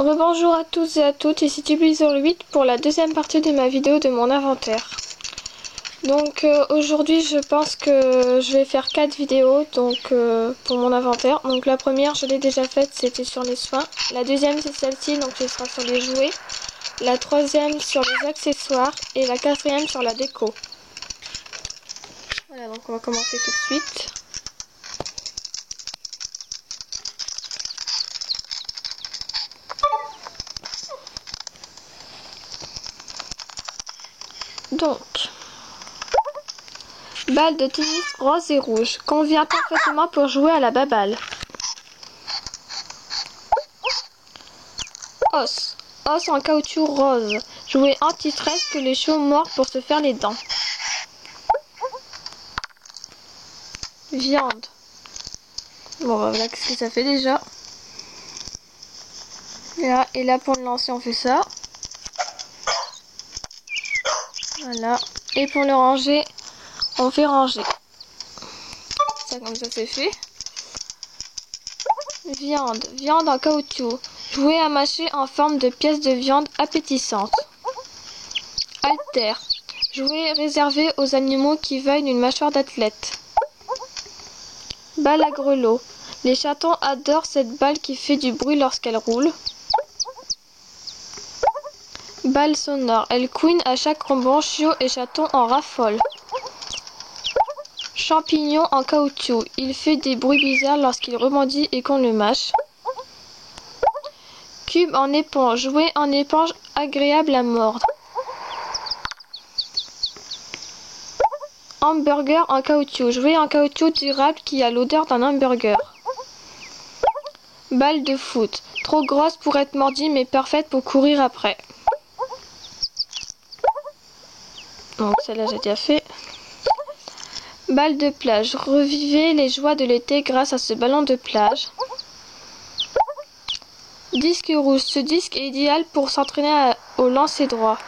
Rebonjour à tous et à toutes, ici Tubly08 pour la deuxième partie de ma vidéo de mon inventaire. Donc aujourd'hui je pense que je vais faire 4 vidéos pour mon inventaire. Donc la première je l'ai déjà faite, c'était sur les soins. La deuxième c'est celle-ci, donc ce sera sur les jouets. La troisième sur les accessoires et la quatrième sur la déco. Voilà, donc on va commencer tout de suite. Donc, balle de tennis rose et rouge, convient parfaitement pour jouer à la baballe. Os en caoutchouc rose, jouet anti-stress que les chiots mordent pour se faire les dents. Viande. Bon, bah voilà ce que ça fait déjà. Et là pour le lancer on fait ça. Voilà. Et pour le ranger, on fait ranger. Ça comme ça c'est fait. Viande en caoutchouc. Jouet à mâcher en forme de pièces de viande appétissantes. Haltère. Jouet réservé aux animaux qui veulent une mâchoire d'athlète. Balle à grelots. Les chatons adorent cette balle qui fait du bruit lorsqu'elle roule. Balle sonore. Elle couine à chaque rebond, chiots et chatons en raffolent. Champignon en caoutchouc. Il fait des bruits bizarres lorsqu'il rebondit et qu'on le mâche. Cube en éponge. Jouet en éponge agréable à mordre. Hamburger en caoutchouc. Jouet en caoutchouc durable qui a l'odeur d'un hamburger. Balle de foot. Trop grosse pour être mordue mais parfaite pour courir après. Donc celle-là j'ai déjà fait. Balle de plage. Revivez les joies de l'été grâce à ce ballon de plage. Disque rouge. Ce disque est idéal pour s'entraîner au lancer droit.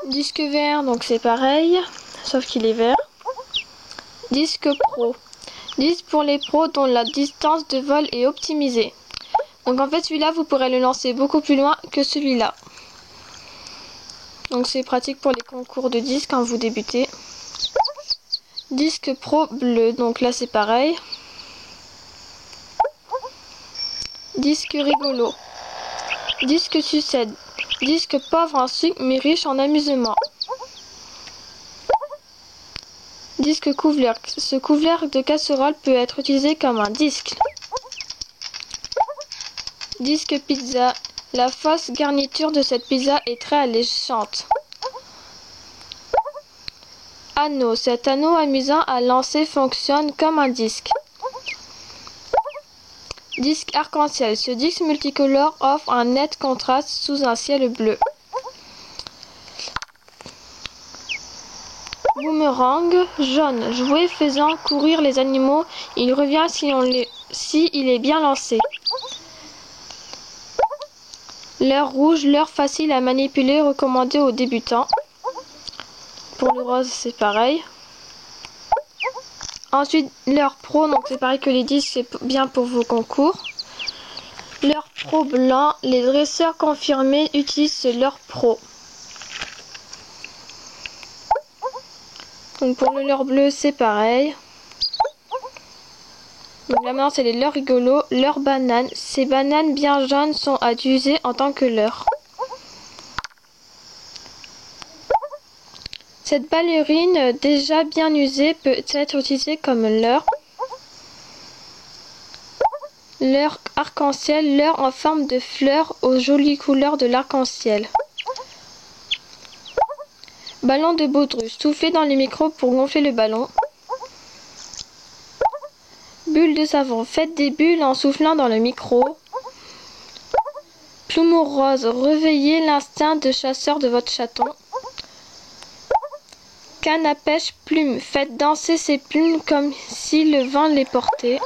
Disque vert, donc c'est pareil, sauf qu'il est vert. Disque pro. Disque pour les pros dont la distance de vol est optimisée. Donc en fait celui-là vous pourrez le lancer beaucoup plus loin que celui-là. Donc c'est pratique pour les concours de disques quand vous débutez. Disque pro bleu, donc là c'est pareil. Disque rigolo. Disque sucette. Disque pauvre en sucre mais riche en amusement. Disque couvreur. Ce couvreur de casserole peut être utilisé comme un disque. Disque pizza. La fausse garniture de cette pizza est très alléchante. Anneau. Cet anneau amusant à lancer fonctionne comme un disque. Disque arc-en-ciel. Ce disque multicolore offre un net contraste sous un ciel bleu. Boomerang jaune. Jouet faisant courir les animaux. Il revient si il est bien lancé. Leurre rouge. Leurre facile à manipuler recommandé aux débutants. Pour le rose c'est pareil. Ensuite, leurre pro, donc c'est pareil que les disques, c'est bien pour vos concours. Leurre pro blanc, les dresseurs confirmés utilisent ce leurre pro. Donc pour le leurre bleu, c'est pareil. Donc là maintenant, c'est les leurres rigolos. Leurre banane, ces bananes bien jaunes sont à utiliser en tant que leurre. Cette ballerine déjà bien usée peut être utilisée comme leurre. Leurre arc-en-ciel, leurre en forme de fleur aux jolies couleurs de l'arc-en-ciel. Ballon de baudruche, soufflez dans le micro pour gonfler le ballon. Bulle de savon, faites des bulles en soufflant dans le micro. Plumeau rose, réveillez l'instinct de chasseur de votre chaton. Canne à pêche plume, faites danser ces plumes comme si le vent les portait.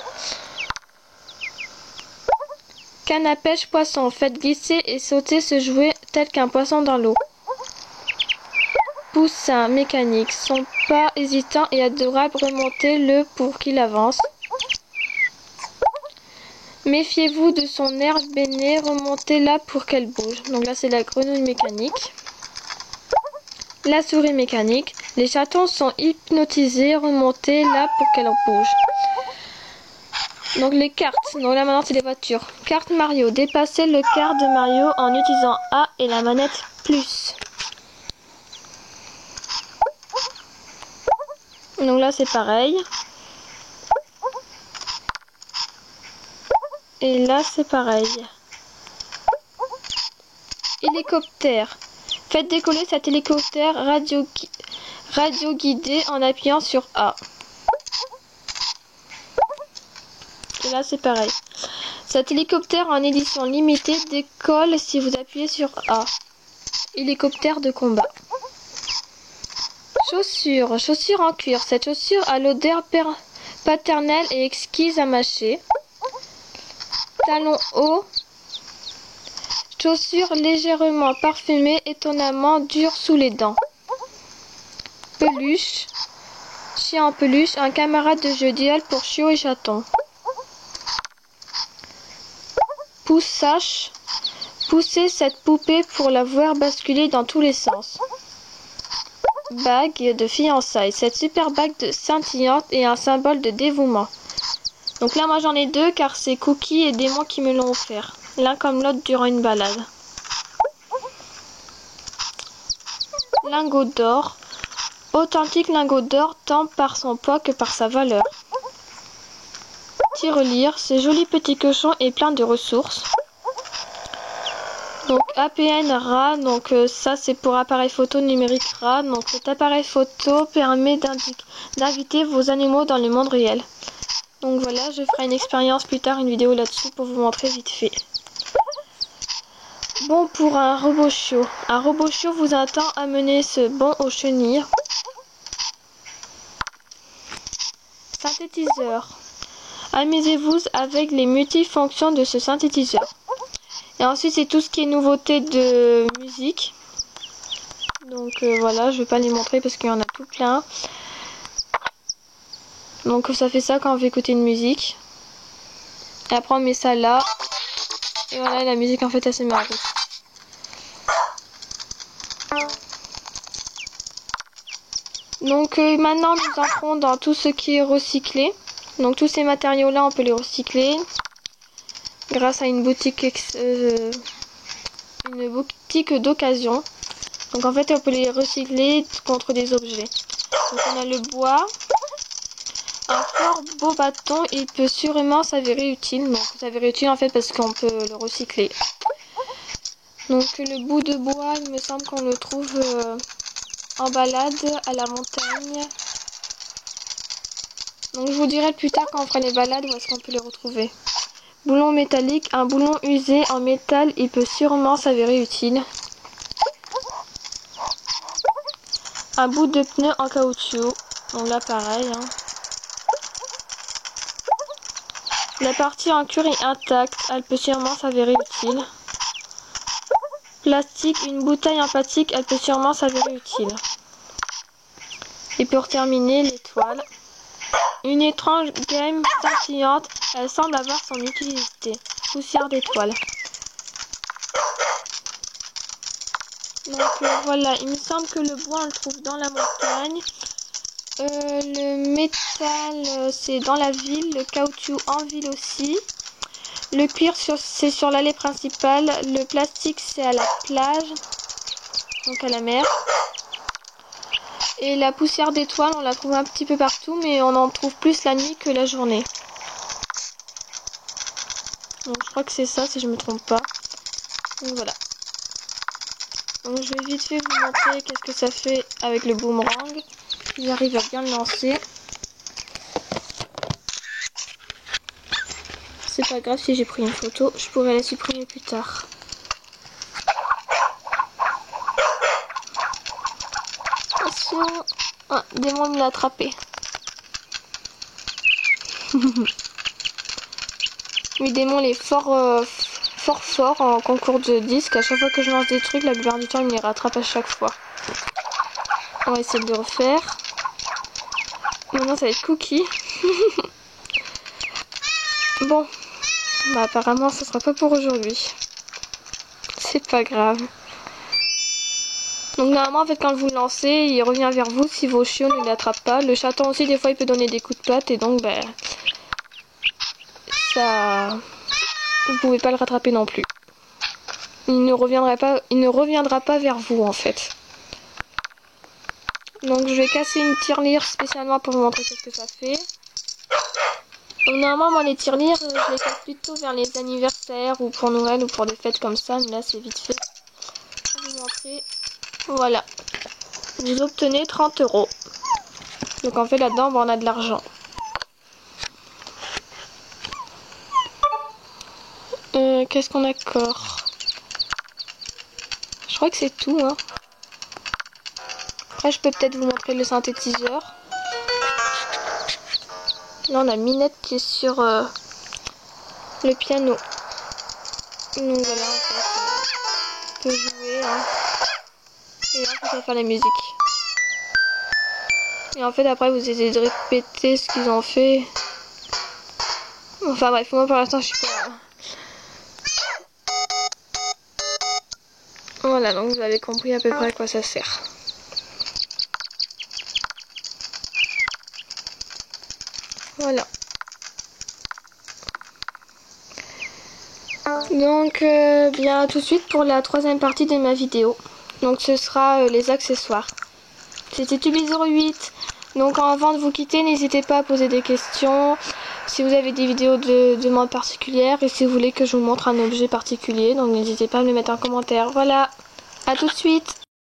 Canne à pêche poisson, faites glisser et sauter ce jouet tel qu'un poisson dans l'eau. Poussins mécaniques, sont pas hésitants et adorables, remontez-le pour qu'il avance. Méfiez-vous de son herbe aînée, remontez-la pour qu'elle bouge. Donc là, c'est la grenouille mécanique. La souris mécanique. Les chatons sont hypnotisés, remontez-la pour qu'elle bouge. Donc les cartes. Donc là, maintenant, c'est les voitures. Carte Mario. Dépassez le quart de Mario en utilisant A et la manette plus. Donc là, c'est pareil. Et là, c'est pareil. Hélicoptère. Faites décoller cet hélicoptère radio guidé en appuyant sur A. Et là, c'est pareil. Cet hélicoptère en édition limitée décolle si vous appuyez sur A. Hélicoptère de combat. Chaussures. Chaussures en cuir. Cette chaussure a l'odeur paternelle et exquise à mâcher. Talons hauts. Chaussures légèrement parfumées, étonnamment dures sous les dents. Peluche. Chien en peluche, un camarade de jeu duel pour chiots et chatons. Pousse-sache. Poussez cette poupée pour la voir basculer dans tous les sens. Bague de fiançailles. Cette super bague scintillante est un symbole de dévouement. Donc là, moi j'en ai deux car c'est Cookie et Démon qui me l'ont offert. L'un comme l'autre durant une balade. Lingot d'or. Authentique lingot d'or tant par son poids que par sa valeur. Tirelire. Ce joli petit cochon est plein de ressources. Donc APN RA, donc ça c'est pour appareil photo numérique RA. Donc cet appareil photo permet d'inviter vos animaux dans le monde réel. Donc voilà, je ferai une expérience plus tard, une vidéo là-dessus pour vous montrer vite fait. Bon pour un robot chiot. Un robot chiot vous attend, amener ce bon aux chenilles. Synthétiseur. Amusez-vous avec les multifonctions de ce synthétiseur. Et ensuite c'est tout ce qui est nouveauté de musique. Donc voilà, je vais pas les montrer parce qu'il y en a tout plein. Donc ça fait ça quand on veut écouter une musique. Et après on met ça là. Et voilà, la musique en fait elle se met en route. Donc maintenant nous entrons dans tout ce qui est recyclé. Donc tous ces matériaux là on peut les recycler. Grâce à une boutique d'occasion. Donc en fait on peut les recycler contre des objets. Donc on a le bois. Un fort beau bâton, il peut sûrement s'avérer utile. Donc s'avérer utile en fait parce qu'on peut le recycler. Donc le bout de bois, il me semble qu'on le trouve en balade à la montagne. Donc je vous dirai plus tard quand on fera les balades où est-ce qu'on peut les retrouver. Boulon métallique, un boulon usé en métal, il peut sûrement s'avérer utile. Un bout de pneu en caoutchouc, donc là pareil. Hein. La partie en cuir est intacte, elle peut sûrement s'avérer utile. Plastique, une bouteille en plastique, elle peut sûrement s'avérer utile. Et pour terminer, l'étoile. Une étrange game scintillante, elle semble avoir son utilité. Poussière d'étoile. Donc voilà, il me semble que le bois on le trouve dans la montagne. Le métal c'est dans la ville, le caoutchouc en ville aussi. Le cuir c'est sur l'allée principale, le plastique c'est à la plage, donc à la mer. Et la poussière d'étoile on la trouve un petit peu partout mais on en trouve plus la nuit que la journée. Donc je crois que c'est ça si je me trompe pas. Donc voilà. Donc je vais vite fait vous montrer qu'est-ce que ça fait avec le boomerang. J'arrive à bien le lancer. C'est pas grave si j'ai pris une photo, je pourrais la supprimer plus tard. Attention. Ah, Démon me l'a attrapé. Mais Démon il est fort en concours de disques. À chaque fois que je lance des trucs, la plupart du temps il me les rattrape à chaque fois. On va essayer de le refaire. Maintenant ça va être Cookie. Bon, Bah apparemment ce sera pas pour aujourd'hui. C'est pas grave. Donc normalement en fait quand vous le lancez, il revient vers vous si vos chiots ne l'attrapent pas. Le chaton aussi des fois il peut donner des coups de patte et donc bah ça vous pouvez pas le rattraper non plus. Il ne reviendra pas vers vous en fait. Donc je vais casser une tirelire spécialement pour vous montrer ce que ça fait. Donc normalement moi les tirelires je les casse plutôt vers les anniversaires ou pour Noël ou pour des fêtes comme ça, mais là c'est vite fait. Je vais vous montrer. Voilà. Vous obtenez 30 €. Donc en fait là-dedans on a de l'argent. Qu'est-ce qu'on a encore? Je crois que c'est tout hein. Après je peux peut-être vous montrer le synthétiseur. Là on a Minette qui est sur le piano. Donc voilà en fait, on peut jouer hein. Et là on peut faire la musique. Et en fait après vous essayez de répéter ce qu'ils ont fait. Enfin bref, moi pour l'instant je suis pas... Voilà, donc vous avez compris à peu près à quoi ça sert. Voilà. Donc bien tout de suite pour la troisième partie de ma vidéo. Donc ce sera les accessoires. C'était Tubi08. Donc avant de vous quitter, n'hésitez pas à poser des questions. Si vous avez des vidéos de demandes particulières et si vous voulez que je vous montre un objet particulier, donc n'hésitez pas à me le mettre en commentaire. Voilà, à tout de suite.